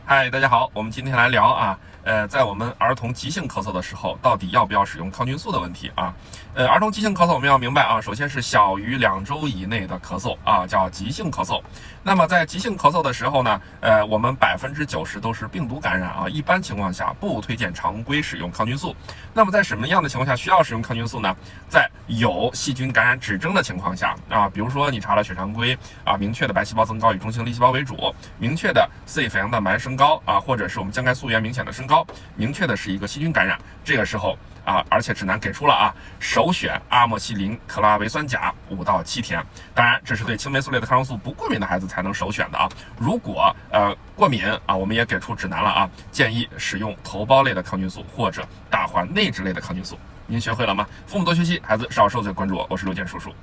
嗨，大家好，我们今天来聊啊，在我们儿童急性咳嗽的时候，到底要不要使用抗菌素的问题啊？儿童急性咳嗽我们要明白啊，首先是小于2周以内的咳嗽啊，叫急性咳嗽。那么在急性咳嗽的时候呢，我们90%都是病毒感染啊，一般情况下不推荐常规使用抗菌素。那么在什么样的情况下需要使用抗菌素呢？在有细菌感染指征的情况下啊，比如说你查了血常规啊，明确的白细胞增高以中性粒细胞为主，明确的 C 反应蛋白升高啊，或者是我们降钙素原明显的升高，明确的是一个细菌感染，这个时候啊，而且指南给出了啊，首选阿莫西林克拉维酸钾5到7天。当然，这是对青霉素类的抗生素不过敏的孩子才能首选的啊。如果过敏啊，我们也给出指南了啊，建议使用头孢类的抗菌素或者大环内酯类的抗菌素。您学会了吗？父母多学习，孩子少受罪。关注我，我是刘健叔叔。